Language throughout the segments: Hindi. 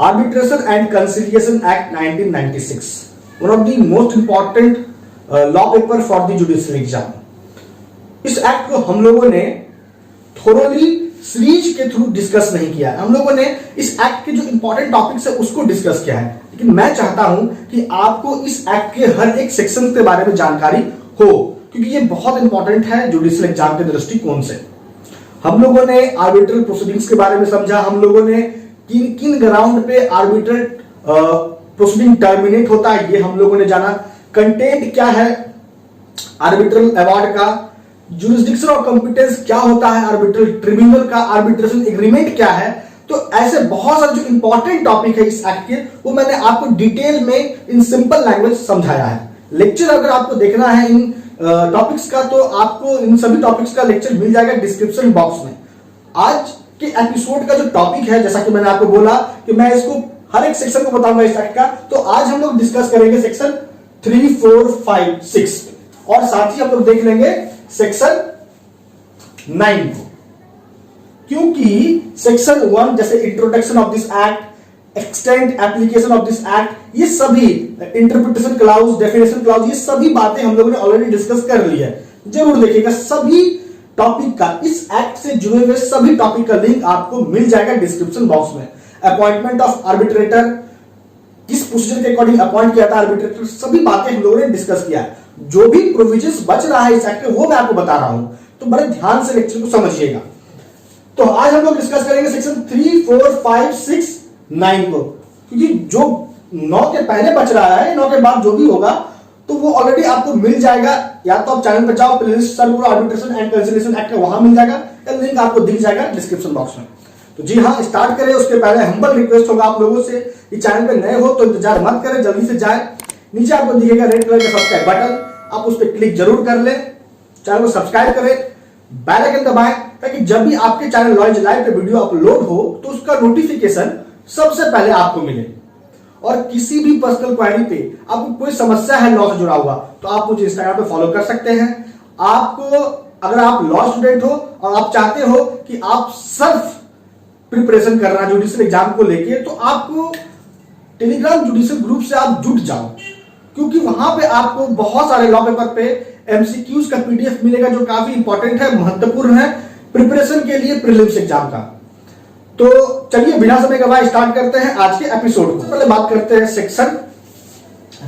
Arbitration and Conciliation Act 1996, one of the most important law paper for the judicial exam. इस एक्ट को हम लोगों ने थोरोली सीरीज के थ्रू डिस्कस नहीं किया है। हम लोगों ने इस एक्ट के जो इंपॉर्टेंट टॉपिक्स है उसको डिस्कस किया है, लेकिन मैं चाहता हूं कि आपको इस एक्ट के हर एक सेक्शन के बारे में जानकारी हो, क्योंकि ये बहुत इंपॉर्टेंट है जुडिशियल एग्जाम के दृष्टिकोण से। हम लोगों ने आर्बिट्रल प्रोसीडिंग्स के बारे में समझा, हम लोगों ने किन किन ग्राउंड पे आर्बिट्रल प्रोसीडिंग टर्मिनेट होता है ये हम लोगों ने जाना, कंटेंट क्या है आर्बिट्रल अवार्ड का, जुरिस्डिक्शन और कॉम्पिटेंस क्या होता है आर्बिट्रल ट्रिब्यूनल का, आर्बिट्रेशन एग्रीमेंट क्या है। तो ऐसे बहुत सारे जो इंपॉर्टेंट टॉपिक है इस एक्ट के वो मैंने आपको डिटेल में इन सिंपल लैंग्वेज समझाया है। लेक्चर अगर आपको देखना है इन टॉपिक्स का तो आपको इन सभी टॉपिक्स का लेक्चर मिल जाएगा डिस्क्रिप्शन बॉक्स में। आज के एपिसोड का जो टॉपिक है, जैसा कि मैंने आपको बोला कि मैं इसको हर एक सेक्शन को बताऊंगा इस एक्ट का, तो आज हम लोग डिस्कस करेंगे सेक्शन 3, 4, 5, 6 और साथ ही हम लोग देख लेंगे सेक्शन 9 को, क्योंकि सेक्शन 1 जैसे introduction of this act, extend application of this act, ये सभी इंटरप्रिटेशन क्लाउज, डेफिनेशन क्लाउज, ये सभी बातें हम लोगों ने ऑलरेडी डिस्कस कर ली है। जरूर देखिएगा, सभी टॉपिक का, इस एक्ट से जुड़े हुए सभी टॉपिक का लिंक आपको मिल जाएगा डिस्क्रिप्शन बॉक्स में। अपॉइंटमेंट ऑफ आर्बिट्रेटर, किस प्रोसीजर के अकॉर्डिंग अपॉइंट किया था आर्बिट्रेटर, सभी बातें हम लोगों ने डिस्कस किया है। जो भी प्रोविजंस बच रहा है इस एक्ट में वो मैं आपको बता रहा हूं, तो बड़े ध्यान से लेक्चर को समझिएगा। तो आज हम लोग डिस्कस करेंगे सेक्शन 3, 4, 5, 6, 9 को, क्योंकि जो 9 के पहले बच रहा है, 9 के बाद जो भी होगा तो वो ऑलरेडी आपको मिल जाएगा। या तो आप चैनल पर जाओ, प्लेलिस्ट सर्च करो आर्बिट्रेशन एंड कंसिलिएशन एक्ट का, वहां मिल जाएगा, या लिंक आपको दिख जाएगा डिस्क्रिप्शन बॉक्स में। तो जी हाँ, स्टार्ट करें। उसके पहले हम्बल रिक्वेस्ट होगा आप लोगों से कि चैनल पे नए हो तो इंतजार मत करें, जल्दी से जाए। नीचे आपको दिखेगा रेड कलर का सब्सक्राइब बटन, आप उस पर क्लिक जरूर कर लें, चैनल को सब्सक्राइब करें, बेल आइकन दबाएं, ताकि जब भी आपके चैनल लॉन्च लाइव पे वीडियो अपलोड हो तो उसका नोटिफिकेशन सबसे पहले आपको मिले। और किसी भी पर्सनल क्वेरी पे आपको कोई समस्या है लॉ से जुड़ा हुआ तो आप मुझे इंस्टाग्राम पे फॉलो कर सकते हैं। आपको अगर आप लॉ स्टूडेंट हो और आप चाहते हो कि आप सेल्फ प्रिपरेशन करना जुडिशियल एग्जाम को लेके, तो आपको टेलीग्राम जुडिशियल ग्रुप से आप जुट जाओ, क्योंकि वहां पे आपको बहुत सारे लॉ पेपर पे एमसीक्यूज का पीडीएफ मिलेगा जो काफी इंपॉर्टेंट है, महत्वपूर्ण है प्रिपरेशन के लिए प्रीलिम्स एग्जाम का। तो चलिए बिना समय गवाए स्टार्ट करते हैं आज के एपिसोड को। पहले बात करते हैं सेक्शन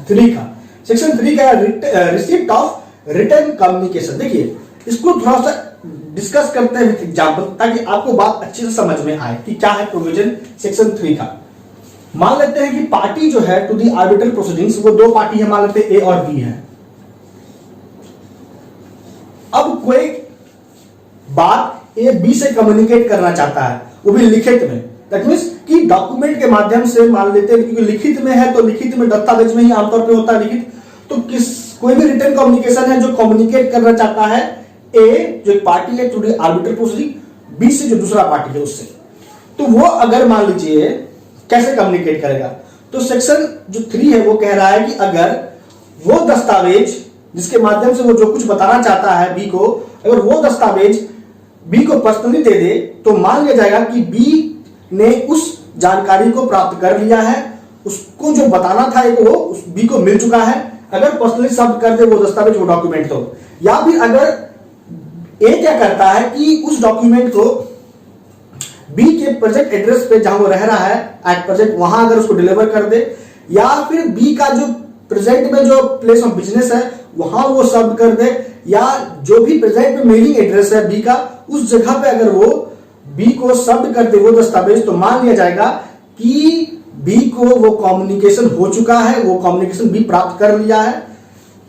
3 का। सेक्शन 3 का रिसीप्ट ऑफ रिटन कम्युनिकेशन। देखिए, इसको थोड़ा सा डिस्कस करते हैं विद एग्जांपल, ताकि आपको बात अच्छे से समझ में आए कि क्या है प्रोविजन सेक्शन 3 का। मान लेते हैं कि पार्टी जो है टू दी आर्बिट्रल प्रोसीडिंग्स, वो दो पार्टी है, मान लेते हैं ए और बी है। अब कोई बात ए बी से कम्युनिकेट करना चाहता है, वो भी लिखित में, दैट मींस कि डॉक्यूमेंट के माध्यम से। मान लेते हैं क्योंकि लिखित में है तो लिखित में दस्तावेज में ही आमतौर पे होता है लिखित, तो कोई भी रिटन कम्युनिकेशन है जो कम्युनिकेट करना चाहता है ए जो एक पार्टी है to the arbitral proceeding, B से जो दूसरा पार्टी है उससे, तो वो अगर मान लीजिए कैसे कम्युनिकेट करेगा, तो सेक्शन जो 3 है वो कह रहा है कि अगर वो दस्तावेज जिसके माध्यम से वो जो कुछ बताना चाहता है बी को, अगर वो दस्तावेज बी को पर्सनली दे दे तो मान लिया जाएगा कि बी ने उस जानकारी को प्राप्त कर लिया है, उसको जो बताना था एक वो उस बी को मिल चुका है। अगर पर्सनली शब्द कर दे वो दस्तावेज, वो डॉक्यूमेंट तो, या फिर अगर ए क्या करता है कि उस डॉक्यूमेंट को बी के प्रेजेंट एड्रेस पे जहां वो रह रहा है एट प्रेजेंट, वहां अगर उसको डिलीवर कर दे, या फिर बी का जो प्रेजेंट में जो प्लेस ऑफ बिजनेस है वहां वो शब्द कर दे, या जो भी प्रेजेंट में मेलिंग एड्रेस है बी का उस जगह पे अगर वो बी को शब्द कर दे वो दस्तावेज, तो मान लिया जाएगा कि बी को वो कम्युनिकेशन हो चुका है, वो कम्युनिकेशन बी प्राप्त कर लिया है।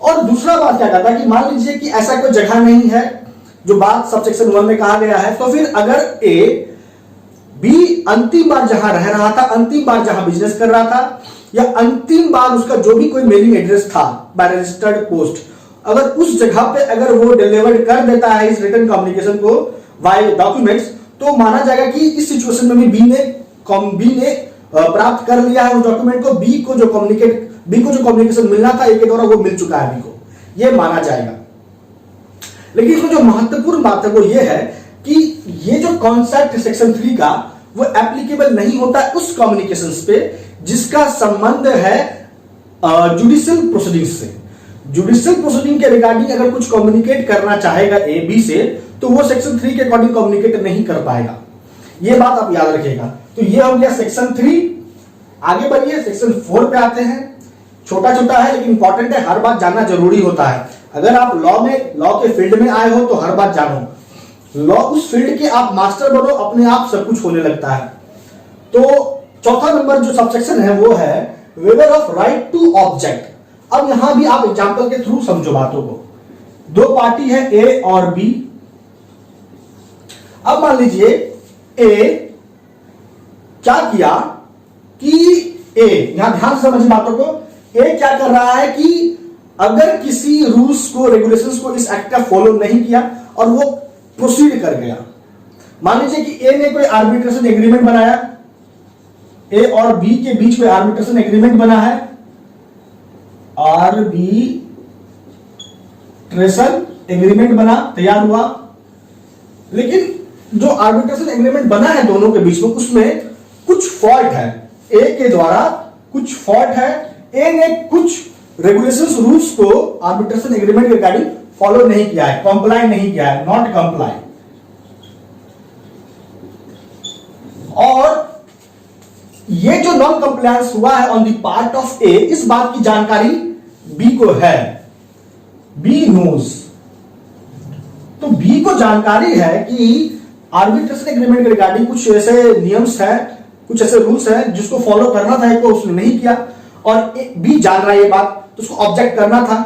और दूसरा बात क्या कहता है कि मान लीजिए कि ऐसा कोई जगह नहीं है जो बात सबसेक्शन 1 में कहा गया है, तो फिर अगर ए बी अंतिम बार जहां रह रहा था, अंतिम बार जहां बिजनेस कर रहा था, या अंतिम बार उसका जो भी कोई मेलिंग एड्रेस था बाय रजिस्टर्ड पोस्ट, अगर उस जगह पे अगर वो डिलीवर कर देता है इस रिटन कम्युनिकेशन को वाई डॉक्यूमेंट्स, तो माना जाएगा कि इस सिचुएशन में भी बी ने प्राप्त कर लिया है उस डॉक्यूमेंट को, बी को जो कम्युनिकेशन मिलना था ए के द्वारा वो मिल चुका है बी को, ये माना जाएगा। लेकिन इसमें जो महत्वपूर्ण बात है वो ये है कि ये जो कॉन्सेप्ट सेक्शन 3 का वो एप्लीकेबल नहीं होता उस कम्युनिकेशंस पे जिसका संबंध है जुडिशियल प्रोसीडिंग से। जुडिशियल प्रोसीडिंग के रिगार्डिंग अगर कुछ कम्युनिकेट करना चाहेगा ए बी से, तो वो सेक्शन 3 के अकॉर्डिंग कम्युनिकेट नहीं कर पाएगा। ये बात आप याद रखिएगा। तो ये हो गया सेक्शन 3। आगे बढ़िए सेक्शन 4 पे आते हैं। छोटा छोटा है लेकिन इंपॉर्टेंट है, हर बात जानना जरूरी होता है। अगर आप लॉ के फील्ड में आए हो तो हर बात जानो। लॉ उस फील्ड के आप मास्टर बनो, अपने आप सब कुछ होने लगता है। तो चौथा नंबर जो सबसेक्शन है वो है waiver of right to object. अब यहां भी आप एग्जांपल के थ्रू समझो बातों को। दो पार्टी है ए और बी। अब मान लीजिए ए क्या किया कि ए, यहां ध्यान से समझिए बातों को। ए क्या कर रहा है कि अगर किसी रूल्स को, रेगुलेशंस को इस एक्ट का फॉलो नहीं किया और वो प्रोसीड कर गया। मान लीजिए कि ए ने कोई आर्बिट्रेशन एग्रीमेंट बनाया, ए और बी के बीच में आर्बिट्रेशन एग्रीमेंट बना है, आर्बिट्रेशन एग्रीमेंट बना, तैयार हुआ। लेकिन जो आर्बिट्रेशन एग्रीमेंट बना है दोनों के बीच में, उसमें कुछ फॉल्ट है, ए के द्वारा कुछ फॉल्ट है। ए ने कुछ रेगुलेशंस, रूल्स को आर्बिट्रेशन एग्रीमेंट के रिगार्डिंग फॉलो नहीं किया है, कंप्लाई नहीं किया है, नॉट कंप्लाई। और ये जो नॉन कंप्लायंस हुआ है ऑन द पार्ट ऑफ ए, इस बात की जानकारी बी को है, बी नोज। तो बी को जानकारी है कि आर्बिट्रेशन एग्रीमेंट के रिगार्डिंग कुछ ऐसे नियम्स है, कुछ ऐसे रूल्स है जिसको फॉलो करना था, को उसने नहीं किया। और बी जान रहा है ये बात, तो उसको ऑब्जेक्ट करना था।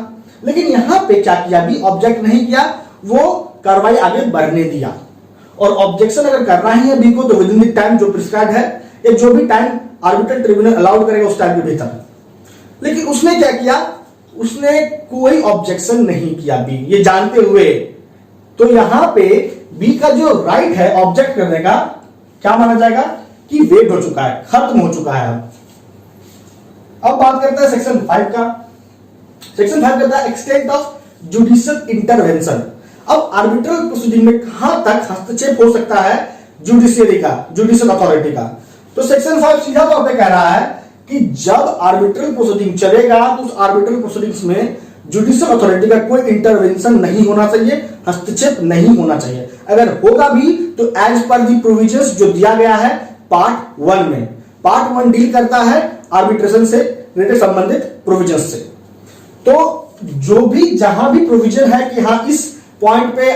लेकिन यहां पे क्या किया, बी ऑब्जेक्ट नहीं किया, वो कार्रवाई आगे बढ़ने दिया। और ऑब्जेक्शन अगर करना ही है बी को, तो विद इन द टाइम जो प्रिस्क्राइब्ड है, या जो भी टाइम आर्बिट्रल ट्रिब्यूनल अलाउड करेगा उस टाइम के भीतर। लेकिन उसने क्या किया, उसने कोई ऑब्जेक्शन नहीं किया बी, ये जानते हुए। तो यहां पे बी का जो राइट है ऑब्जेक्ट करने का, क्या माना जाएगा कि वेट हो चुका है, खत्म हो चुका है। अब बात करते हैं सेक्शन 5 का। सेक्शन 5 कहता है एक्सटेंट ऑफ जुडिशियल इंटरवेंशन। अब आर्बिट्रल प्रोसीडिंग में कहां तक हस्तक्षेप हो सकता है जुडिशियरी का, जुडिशियल अथॉरिटी का। तो सेक्शन 5 सीधा तौर पे कह रहा है कि जब आर्बिट्रल प्रोसीडिंग चलेगा तो उस आर्बिट्रल प्रोसीडिंग्स में जुडिशियल अथॉरिटी का कोई इंटरवेंशन नहीं होना चाहिए, हस्तक्षेप नहीं होना चाहिए। अगर होगा भी तो एज पर दी प्रोविजंस जो दिया गया है पार्ट 1 में। पार्ट 1 डील करता है आर्बिट्रेशन से रिलेटेड संबंधित प्रोविजंस से। तो जो भी जहां भी प्रोविजन है कि हाँ इस पॉइंट पे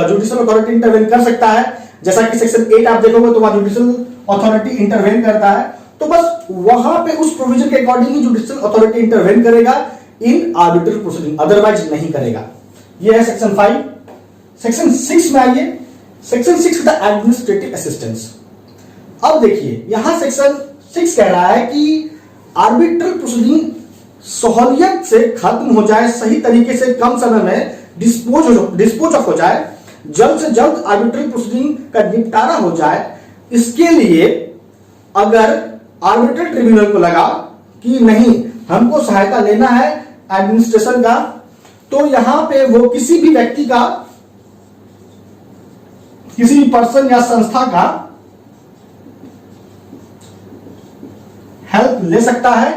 जुडिशियल अथॉरिटी इंटरवेन कर सकता है, जैसा कि सेक्शन 8 आप देखोगे तो वहां जुडिशियल अथॉरिटी इंटरवेन करता है, तो बस वहां पे उस प्रोविजन के अकॉर्डिंग ही जुडिशियल अथॉरिटी इंटरवेन करेगा इन आर्बिट्रल प्रोसीडिंग, अदरवाइज नहीं करेगा। ये है सेक्शन 5। सेक्शन 6 में आइए। Section 6 the administrative assistance. अब देखिए यहां सेक्शन 6 कह रहा है कि आर्बिट्रल प्रोसीडिंग सहूलियत से खत्म हो जाए, सही तरीके से कम समय में डिस्पोज ऑफ हो जाए, जल्द से जल्द आर्बिट्रल प्रोसीडिंग का निपटारा हो जाए। इसके लिए अगर आर्बिट्रल ट्रिब्यूनल को लगा कि नहीं हमको सहायता लेना है एडमिनिस्ट्रेशन का, तो यहां पे वो किसी भी व्यक्ति का, किसी भी पर्सन या संस्था का हेल्प ले सकता है।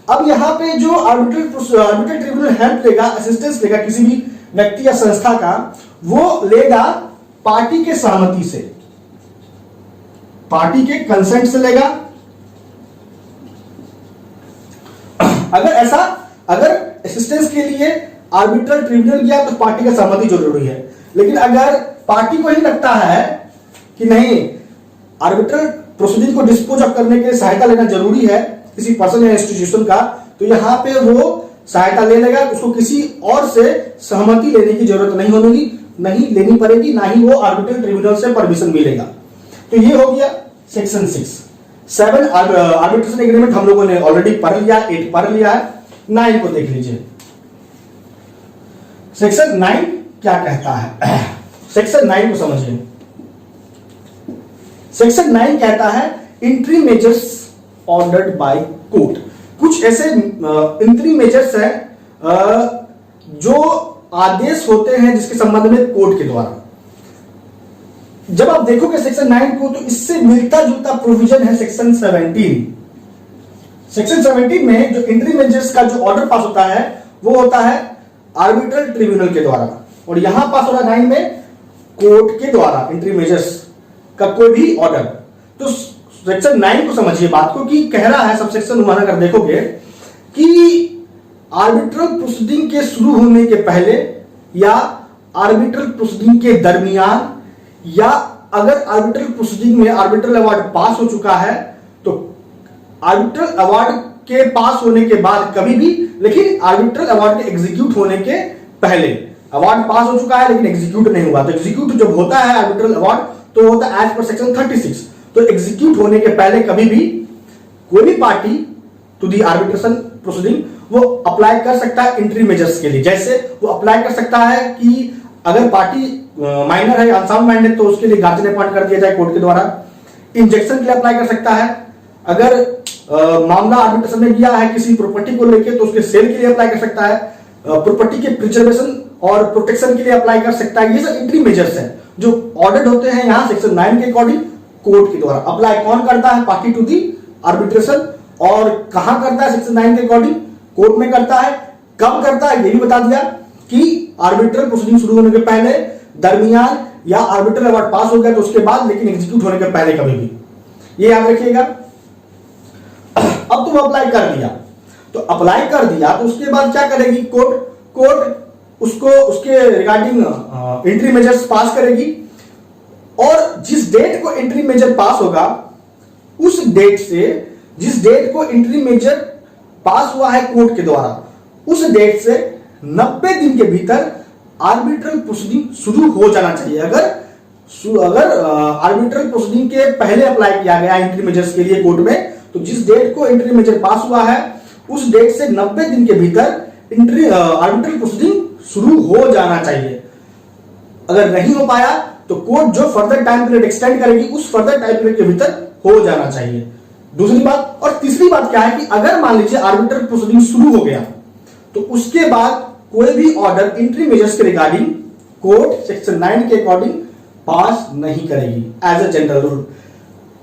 अब यहां पे जो आर्बिट्रल ट्रिब्यूनल हेल्प लेगा, असिस्टेंस लेगा किसी भी व्यक्ति या संस्था का, वो लेगा पार्टी के सहमति से, पार्टी के कंसेंट से लेगा। अगर असिस्टेंस के लिए आर्बिट्रल ट्रिब्यूनल गया तो पार्टी का सहमति जरूरी है। लेकिन अगर पार्टी को ही लगता है कि नहीं आर्बिट्रल प्रोसीडिंग को डिस्पोज ऑफ करने के लिए सहायता लेना जरूरी है किसी पर्सन या इंस्टीट्यूशन का, तो यहां पे वो सहायता ले लेगा, उसको किसी और से सहमति लेने की जरूरत नहीं लेनी पड़ेगी, ना ही वो आर्बिट्रल ट्रिब्यूनल से परमिशन मिलेगा। तो ये हो गया सेक्शन 6। 7 आर्बिट्रेशन एग्रीमेंट हम लोगों ने ऑलरेडी पढ़ लिया, 8 पढ़ लिया है। 9 को देख लीजिए। सेक्शन 9 क्या कहता है, सेक्शन 9 को समझिए। सेक्शन 9 कहता है entry measures ordered by court. कुछ ऐसे इंट्री मेजर्स है जो आदेश होते हैं जिसके संबंध में कोर्ट के द्वारा। जब आप देखोगे सेक्शन 9 को तो इससे मिलता जुलता प्रोविजन है सेक्शन 17। सेक्शन 17 में जो इंट्री मेजर्स का जो ऑर्डर पास होता है वो होता है आर्बिट्रल ट्रिब्यूनल के द्वारा, और यहां पास हो रहा है 9 में कोर्ट के द्वारा इंट्री मेजर्स का कोई भी ऑर्डर। तो सेक्शन 9 को समझिए बात को कि कह रहा है सब सेक्शन 1 अगर देखोगे कि आर्बिट्रल प्रोसीडिंग के शुरू होने के पहले या आर्बिट्रल प्रोसीडिंग के दरमियान, या अगर आर्बिट्रल प्रोसीडिंग में आर्बिट्रल अवार्ड पास हो चुका है तो आर्बिट्रल अवार्ड के पास होने के बाद कभी भी, लेकिन आर्बिट्रल अवार्ड के एग्जीक्यूट होने के पहले, अवार्ड पास हो चुका है लेकिन एग्जीक्यूट नहीं हुआ, तो एग्जीक्यूट जब होता है आर्बिट्रल अवार्ड तो होता है एज पर सेक्शन 36। तो एग्जीक्यूट होने के पहले कभी भी कोई भी party to the arbitration proceeding वो अप्लाई कर सकता है इंट्री मेजर्स के लिए। जैसे वो अप्लाई कर सकता है कि अगर पार्टी माइनर है, अनसाउंड माइंड है, तो उसके लिए गार्जियन अपॉइंट कर दिया जाए कोर्ट के द्वारा। इंजेक्शन के लिए अप्लाई कर सकता है। अगर मामला आर्बिट्रेशन में गया है किसी प्रॉपर्टी को लेकर तो उसके सेल के लिए अप्लाई कर सकता है। प्रॉपर्टी के प्रिजर्वेशन और प्रोटेक्शन के लिए अप्लाई कर सकता है। ये सब इंट्री मेजर्स हैं जो ऑर्डर्ड होते हैं यहां सेक्शन 9 के अकॉर्डिंग कोर्ट के द्वारा। अप्लाई कौन करता है? Party to the arbitration. और कहां करता है? सेक्शन 9 के अकॉर्डिंग कोर्ट में करता है। कब करता है ये भी बता दिया कि आर्बिट्रल प्रोसीडिंग शुरू होने के पहले, दरमियान, या आर्बिट्रल अवार्ड पास हो गया तो उसके बाद, लेकिन एग्जीक्यूट होने के पहले कभी भी। ये याद रखिएगा। अब तुम अप्लाई कर दिया, तो अप्लाई कर दिया तो उसके बाद क्या करेगी कोर्ट उसको उसके रिगार्डिंग एंट्री मेजर्स पास करेगी, और जिस डेट को एंट्री मेजर पास होगा उस डेट से, जिस डेट को एंट्री मेजर पास हुआ है कोर्ट के द्वारा, उस डेट से 90 दिन के भीतर आर्बिट्रल प्रोसीडिंग शुरू हो जाना चाहिए। अगर आर्बिट्रल प्रोसीडिंग के पहले अप्लाई किया गया एंट्री मेजर्स के लिए कोर्ट में, तो जिस डेट को एंट्री मेजर पास हुआ है उस डेट से 90 दिन के भीतर आर्बिट्रल प्रोसीडिंग शुरू हो जाना चाहिए। अगर नहीं हो पाया तो कोर्ट जो फर्दर टाइम पीरियड एक्सटेंड करेगी उस फर्दर टाइम पीरियड के भीतर हो जाना चाहिए। दूसरी बात। और तीसरी बात क्या है कि अगर मान लीजिए आर्बिट्रल प्रोसीडिंग शुरू हो गया तो उसके बाद कोई भी ऑर्डर एंट्री मेजर्स के रिगार्डिंग कोर्ट सेक्शन 9 के अकॉर्डिंग पास नहीं करेगी एज अ जनरल रूल।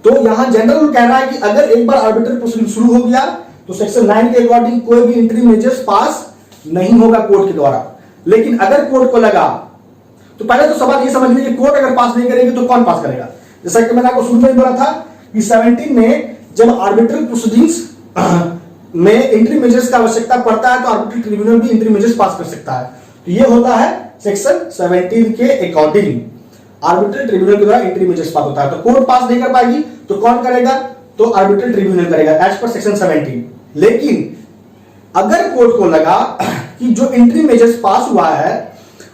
तो यहां जनरल रूल कह रहा है कि अगर एक बार आर्बिट्रल प्रोसीडिंग शुरू हो गया तो सेक्शन 9 के अकॉर्डिंग कोई भी एंट्री मेजर्स पास नहीं होगा कोर्ट के द्वारा। लेकिन अगर कोर्ट को लगा, तो पहले तो सवाल ये समझ लीजिए कोर्ट अगर पास नहीं करेगी तो कौन पास करेगा? जैसा कि मैंने आपको शुरू में बोला था कि 17 में जब आर्बिट्रल प्रोसीडिंग्स में एंट्री मेजर्स का आवश्यकता पड़ता है तो आर्बिट्रल ट्रिब्यूनल भी एंट्री मेजर्स पास कर सकता है। तो ये होता है सेक्शन 17 के अकॉर्डिंग आर्बिट्रल ट्रिब्यूनल के द्वारा एंट्री मेजर्स पास होता है। तो कोर्ट पास नहीं कर पाएगी तो कौन करेगा? तो आर्बिट्रल ट्रिब्यूनल करेगा एज पर सेक्शन 17। लेकिन अगर कोर्ट को लगा कि जो एंट्री मेजर्स पास हुआ है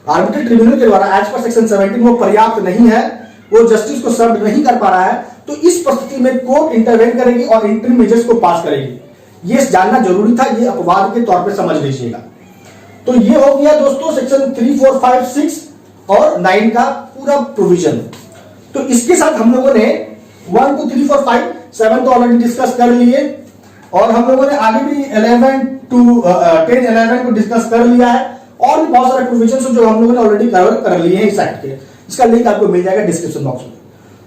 आर्बिट्रल ट्रिब्यूनल के द्वारा एज पर सेक्शन 17 वो पर्याप्त नहीं है, वो जस्टिस को सर्व नहीं कर पा रहा है, तो इस परिस्थिति में कोर्ट इंटरवेन करेगी और एंट्री मेजर्स को पास करेगी। ये जानना जरूरी था, ये अपवाद के तौर पे समझ लीजिएगा। तो ये हो गया दोस्तों सेक्शन 3, 4, 5, 6 और 9 का पूरा प्रोविजन। तो इसके साथ हम लोगों ने 1, 2, 3, 4, 5, 7 तो ऑलरेडी डिस्कस कर लिए, और हम लोगों ने आगे भी 11 to 10, 11 को डिस्कस कर लिया है, और भी बहुत सारे प्रोविजन जो हम लोगों ने ऑलरेडी कवर कर लिए हैं इस एक्ट के। इसका लिंक आपको मिल जाएगा डिस्क्रिप्शन बॉक्स में।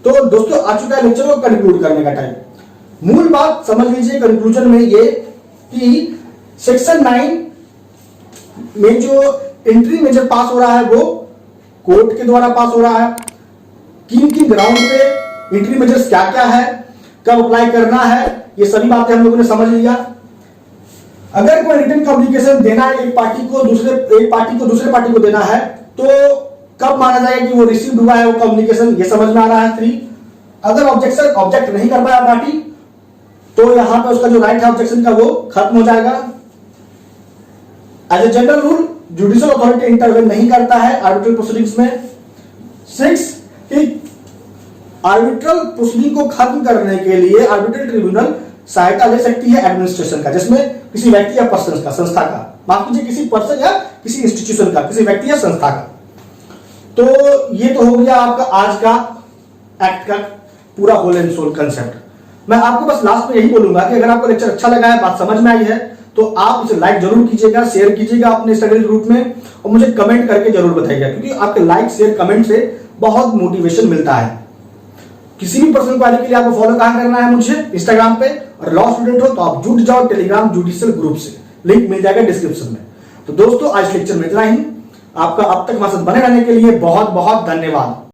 तो दोस्तों आ चुका है लेक्चर को कंक्लूड करने का टाइम। मूल बात समझ लीजिए कंक्लूजन में ये कि सेक्शन 9 में जो एंट्री मेजर पास हो रहा है वो कोर्ट के द्वारा पास हो रहा है। किन ग्राउंड पे एंट्री मेजर्स क्या क्या है, कब अप्लाई करना है, ये सभी बातें हम लोगों ने समझ लिया। अगर कोई रिटन कम्युनिकेशन देना है एक पार्टी को दूसरे पार्टी को देना है तो कब माना जाएगा कि वो रिसीव हुआ है वो कम्युनिकेशन, ये समझ में आ रहा है। 3, अगर ऑब्जेक्ट नहीं कर पाया पार्टी तो यहां पे उसका जो राइट है ऑब्जेक्शन का वो खत्म हो जाएगा। As a general rule judicial authority intervene नहीं करता है आर्बिट्रल प्रोसीडिंग्स में। 6 कि आर्बिट्रल प्रोसीडिंग को खत्म करने के लिए आर्बिट्रल ट्रिब्यूनल सहायता ले सकती है एडमिनिस्ट्रेशन का, जिसमें किसी व्यक्ति या पर्सन का, संस्था का, माफ कीजिए किसी पर्सन या किसी इंस्टीट्यूशन का, किसी व्यक्ति या संस्था का। तो ये तो हो गया आपका आज का एक्ट का पूरा होल एंड सोल कंसेप्ट। मैं आपको बस लास्ट में यही बोलूंगा कि अगर आपको लेक्चर अच्छा लगा है, बात समझ में आई है, तो आप इसे लाइक जरूर कीजिएगा, शेयर कीजिएगा अपने स्टडी ग्रुप में, और मुझे कमेंट करके जरूर बताइएगा, क्योंकि आपके लाइक शेयर कमेंट से बहुत मोटिवेशन मिलता है। किसी भी पर्सनल क्वारी के लिए आपको फॉलो कहां करना है? मुझे इंस्टाग्राम पे। और लॉ स्टूडेंट हो तो आप जुट जाओ टेलीग्राम जुडिशियल ग्रुप से, लिंक मिल जाएगा डिस्क्रिप्शन में। तो दोस्तों आज लेक्चर में इतना ही। आपका अब तक हमारे साथ बने रहने के लिए बहुत बहुत धन्यवाद।